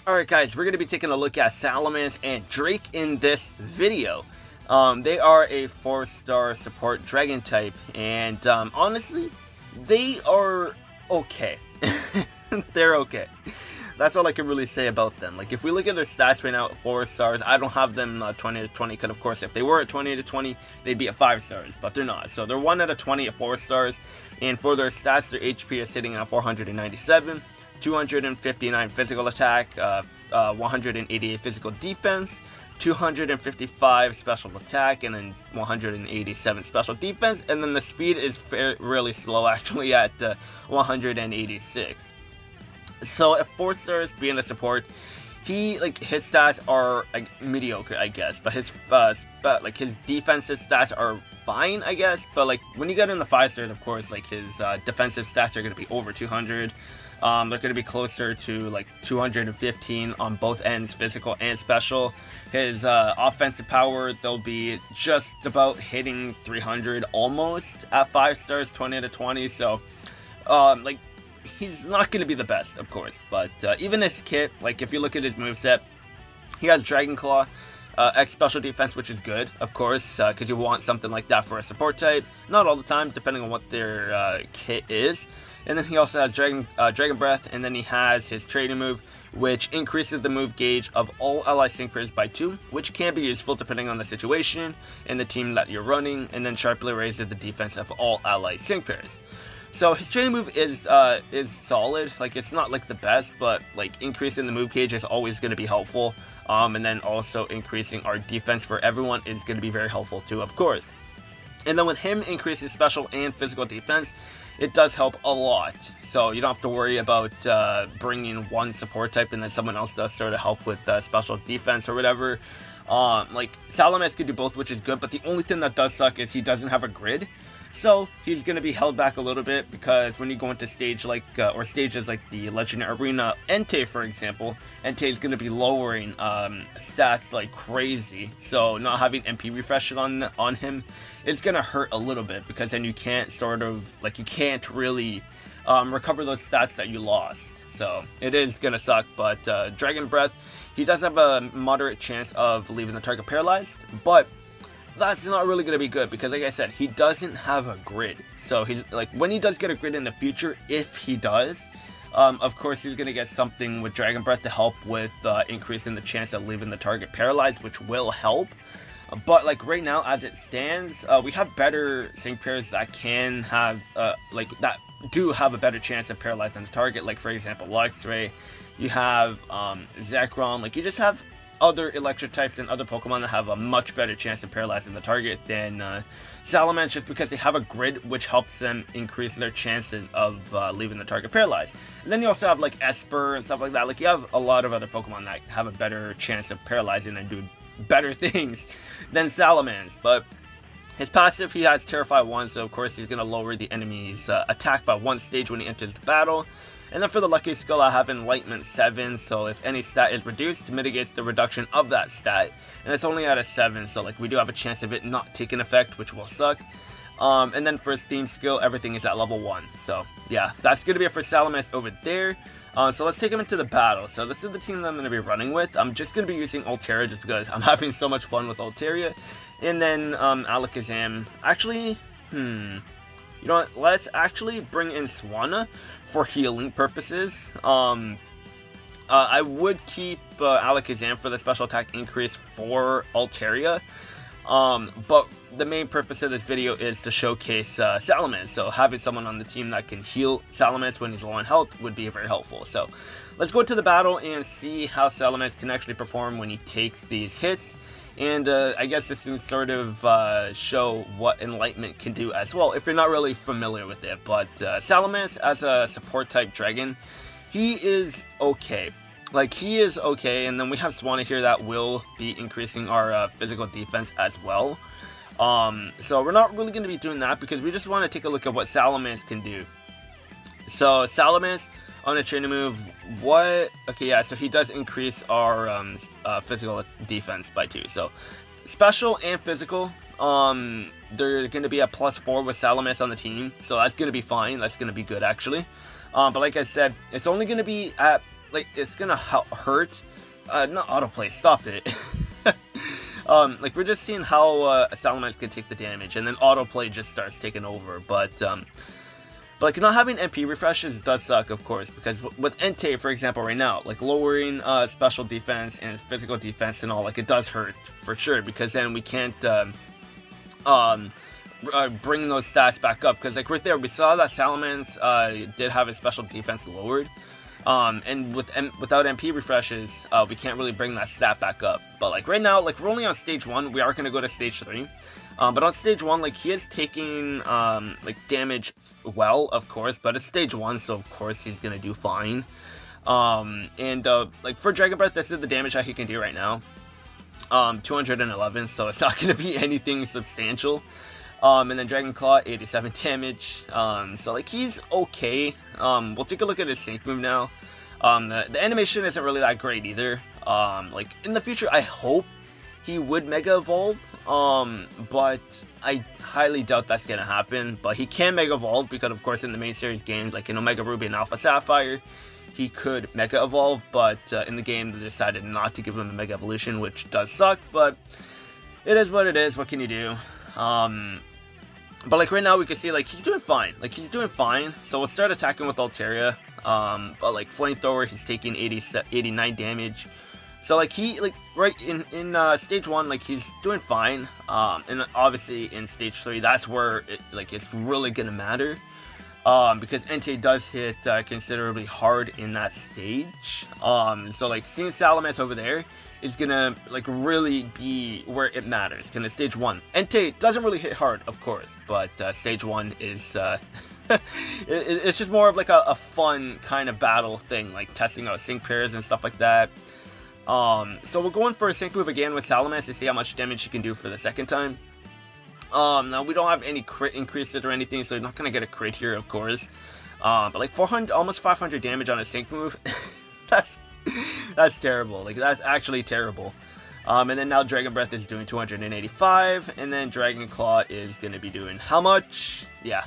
Alright guys, we're going to be taking a look at Salamance and Drake in this video. They are a 4-star support dragon type, and honestly, they are okay. They're okay. That's all I can really say about them. Like, if we look at their stats right now at 4 stars, I don't have them 20 to 20, because of course if they were at 20 to 20, they'd be at 5 stars, but they're not. So they're 1 out of 20 at 4 stars, and for their stats, their HP is sitting at 497. 259 physical attack, 188 physical defense, 255 special attack, and then 187 special defense, and then the speed is really slow actually at 186. So at 4 stars being a support, his stats are like mediocre, I guess, but his defensive stats are fine, I guess. But like when you get in the 5 stars, of course, like his defensive stats are going to be over 200. They're going to be closer to like 215 on both ends, physical and special. His offensive power, they'll be just about hitting 300 almost at 5 stars, 20 to 20. So, like, he's not going to be the best, of course. But even his kit, like if you look at his moveset, he has Dragon Claw, X special defense, which is good, of course, because you want something like that for a support type. Not all the time, depending on what their kit is. And then he also has Dragon Breath, and then he has his trading move, which increases the move gauge of all ally sync pairs by 2, which can be useful depending on the situation and the team that you're running, and then sharply raises the defense of all ally sync pairs. So his trading move is solid. Like, it's not like the best, but like increasing the move gauge is always going to be helpful. And then also increasing our defense for everyone is going to be very helpful too, of course. And then with him increasing special and physical defense, it does help a lot. So you don't have to worry about bringing one support type and then someone else does sort of help with special defense or whatever. Like, Salamance can do both, which is good, but the only thing that does suck is he doesn't have a grid. So he's going to be held back a little bit, because when you go into stage like, or stages like the Legendary Arena, Entei, for example, Entei is going to be lowering stats like crazy. So not having MP refresh on him is going to hurt a little bit, because then you can't you can't really recover those stats that you lost. So it is going to suck, but Dragon Breath, he does have a moderate chance of leaving the target paralyzed, but that's not really going to be good, because like I said, he doesn't have a grid. So he's like, when he does get a grid in the future, if he does, of course he's going to get something with Dragon Breath to help with increasing the chance of leaving the target paralyzed, which will help. But like right now as it stands, we have better sync pairs that can have that do have a better chance of paralyzing the target. Like for example, Luxray, you have Zekrom. Like, you just have other electric types and other Pokemon that have a much better chance of paralyzing the target than Salamance, just because they have a grid which helps them increase their chances of leaving the target paralyzed. And then you also have like Esper and stuff like that. Like, you have a lot of other Pokemon that have a better chance of paralyzing and do better things than Salamance. But his passive, he has Terrify 1, so of course he's going to lower the enemy's attack by 1 stage when he enters the battle. And then for the lucky skill, I have Enlightenment 7, so if any stat is reduced, it mitigates the reduction of that stat. And it's only at a 7, so like we do have a chance of it not taking effect, which will suck. And then for his theme skill, everything is at level 1. So yeah, that's going to be it for Salamance over there. So let's take him into the battle. So this is the team that I'm going to be running with. I'm just going to be using Altaria just because I'm having so much fun with Altaria. And then Alakazam. Actually, you know what? Let's actually bring in Swanna for healing purposes. I would keep Alakazam for the special attack increase for Altaria. But the main purpose of this video is to showcase Salamance. So having someone on the team that can heal Salamance when he's low on health would be very helpful. So let's go to the battle and see how Salamance can actually perform when he takes these hits. And I guess this can sort of show what Enlightenment can do as well, if you're not really familiar with it. But Salamance, as a support type dragon, he is okay. Like, he is okay, and then we have Swanna here that will be increasing our physical defense as well. So we're not really going to be doing that, because we just want to take a look at what Salamance can do. So Salamance, on a training move, okay, yeah, so he does increase our physical defense by 2. So special and physical, they're going to be at +4 with Salamance on the team, so that's going to be fine. That's going to be good, actually. But like I said, it's only going to be at like it's gonna hurt. Not autoplay, stop it. Like we're just seeing how Salamance can take the damage, and then autoplay just starts taking over. But like not having MP refreshes does suck, of course, because with Entei, for example, right now, like lowering special defense and physical defense and all, like it does hurt for sure, because then we can't bring those stats back up, because like right there we saw that Salamance did have his special defense lowered. And without MP refreshes, we can't really bring that stat back up. But like right now, like we're only on stage 1, we are going to go to stage 3. But on stage 1, like he is taking like damage well, of course, but it's stage 1, so of course he's going to do fine. Like for Dragon Breath, this is the damage that he can do right now. 211, so it's not going to be anything substantial. And then Dragon Claw, 87 damage. So like he's okay. We'll take a look at his sync move now. The animation isn't really that great either. Like in the future, I hope he would Mega Evolve. But I highly doubt that's gonna happen. But he can Mega Evolve, because of course in the main series games, like in Omega Ruby and Alpha Sapphire, he could Mega Evolve. But in the game, they decided not to give him a Mega Evolution, which does suck. But it is what it is. What can you do? But like right now we can see like he's doing fine. Like he's doing fine. So we'll start attacking with Altaria. But like Flamethrower, he's taking 89 damage. So like he right in stage 1, like he's doing fine. And obviously in stage 3, that's where it's really gonna matter. Because Entei does hit considerably hard in that stage. So like seeing Salamance over there is gonna like really be where it matters. Kind of stage 1. Entei doesn't really hit hard, of course, but stage 1 is it's just more of like a fun kind of battle thing, like testing out sync pairs and stuff like that. So we're going for a sync move again with Salamance to see how much damage she can do for the second time. Now we don't have any crit increases or anything, so you're not gonna get a crit here, of course. But like 400, almost 500 damage on a sync move. That's terrible. Like that's actually terrible. And then now Dragon Breath is doing 285, and then Dragon Claw is gonna be doing how much? Yeah,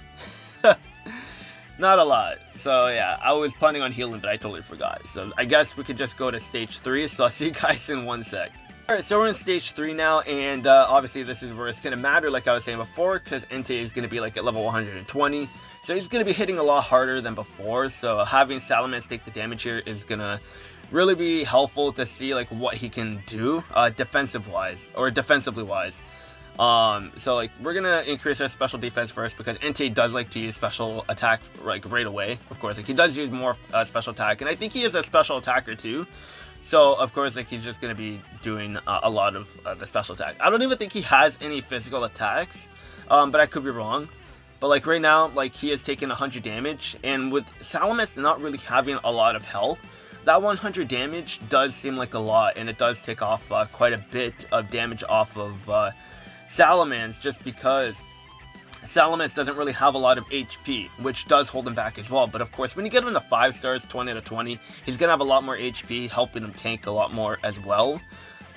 not a lot. So yeah, I was planning on healing, but I totally forgot. So I guess we could just go to stage 3. So I'll see you guys in 1 sec. Alright, so we're in stage 3 now, and obviously this is where it's gonna matter, like I was saying before, because Entei is gonna be like at level 120. So he's gonna be hitting a lot harder than before. So having Salamance take the damage here is gonna really be helpful to see like what he can do defensively wise. So like we're gonna increase our special defense first, because Entei does like to use special attack like right away. Of course, like he does use more special attack, and I think he is a special attacker too. So of course, like he's just gonna be doing a lot of the special attack. I don't even think he has any physical attacks, but I could be wrong. But like right now, like he is taking 100 damage, and with Salamance not really having a lot of health, that 100 damage does seem like a lot, and it does take off quite a bit of damage off of Salamance, just because Salamance doesn't really have a lot of HP, which does hold him back as well. But of course, when you get him to 5 stars, 20 to 20, he's gonna have a lot more HP, helping him tank a lot more as well.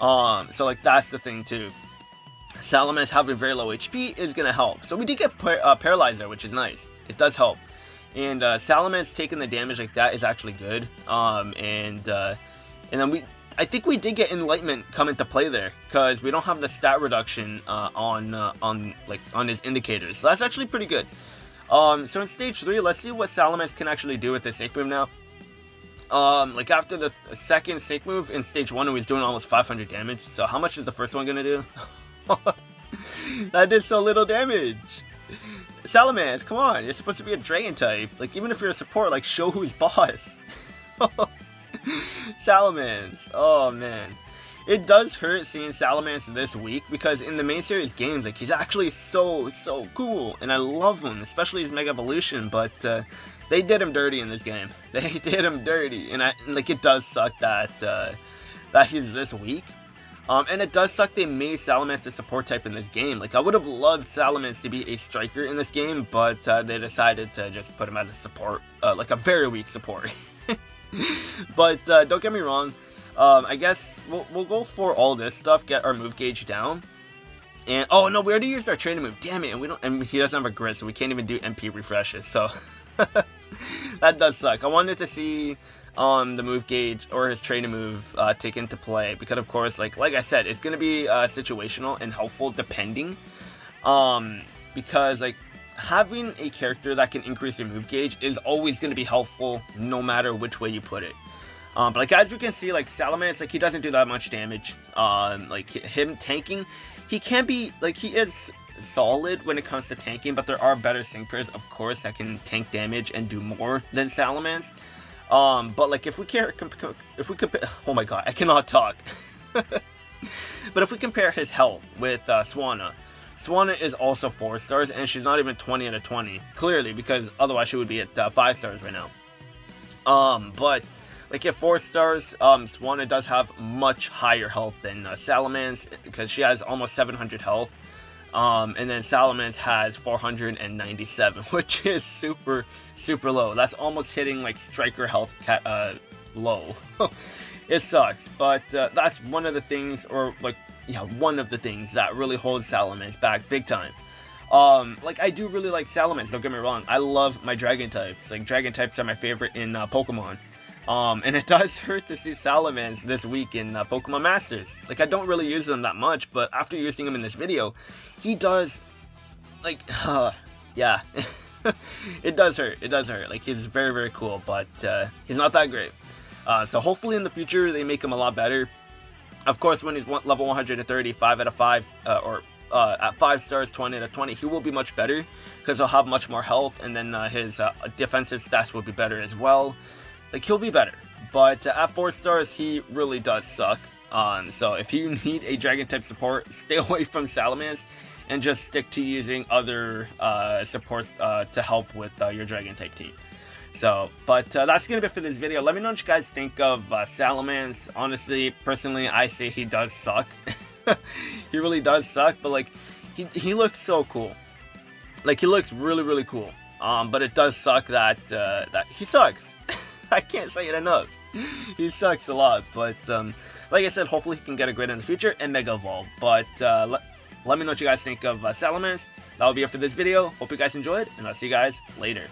So like that's the thing too. Salamance having very low HP is gonna help. So we did get paralyzed there, which is nice. It does help. And Salamance taking the damage like that is actually good. And then I think we did get Enlightenment come into play there, because we don't have the stat reduction on his indicators. So that's actually pretty good. So in stage 3, let's see what Salamance can actually do with this sync move now. Like after the second sync move in stage 1, he was doing almost 500 damage. So how much is the first one gonna do? That did so little damage. Salamance, come on, you're supposed to be a dragon type. Like, even if you're a support, like, show who's boss. Salamance, oh man. It does hurt seeing Salamance this weak, because in the main series games, like, he's actually so cool, and I love him, especially his Mega Evolution, but they did him dirty in this game. They did him dirty, and like, it does suck that that he's this weak. And it does suck they made Salamance the support type in this game. Like, I would have loved Salamance to be a striker in this game, but they decided to just put him as a support, like a very weak support. But don't get me wrong, I guess we'll go for all this stuff, get our move gauge down. And oh no, we already used our training move. Damn it, and he doesn't have a grid, so we can't even do MP refreshes. So that does suck. I wanted to see the move gauge or his training move take into play, because of course, like I said, it's gonna be situational and helpful depending, because like having a character that can increase your move gauge is always gonna be helpful no matter which way you put it. But like as we can see, like Salamance, like he doesn't do that much damage. Like him tanking, he can be like, he is solid when it comes to tanking, but there are better Synchros, of course, that can tank damage and do more than Salamance. But like if we compare, oh my god, I cannot talk. But if we compare his health with Swanna is also 4 stars, and she's not even 20 out of 20, clearly, because otherwise she would be at 5 stars right now. But like at 4 stars, Swanna does have much higher health than Salamance, because she has almost 700 health. And then Salamance has 497, which is super low. That's almost hitting like striker health low. It sucks, but that's one of the things, or like, yeah, one of the things that really holds Salamance back big time. Like I do really like Salamance, don't get me wrong. I love my dragon types. Like dragon types are my favorite in Pokemon. And it does hurt to see Salamance this week in Pokemon Masters. Like I don't really use them that much, but after using him in this video, he does, like, yeah, it does hurt. It does hurt. Like he's very cool, but he's not that great. So hopefully in the future they make him a lot better. Of course, when he's level 130, 5 out of 5, or at 5 stars, 20 out of 20, he will be much better, because he'll have much more health, and then his defensive stats will be better as well. Like, he'll be better, but at 4 stars, he really does suck. So if you need a dragon type support, stay away from Salamance, and just stick to using other supports to help with your dragon type team. So, but that's gonna be it for this video. Let me know what you guys think of Salamance. Honestly, personally, I say he does suck. He really does suck, but like, he looks so cool. Like, he looks really cool. But it does suck that that he sucks. I can't say it enough. He sucks a lot, but like I said, hopefully he can get a grade in the future and Mega Evolve. But let me know what you guys think of Salamance. That'll be it for this video. Hope you guys enjoyed, and I'll see you guys later.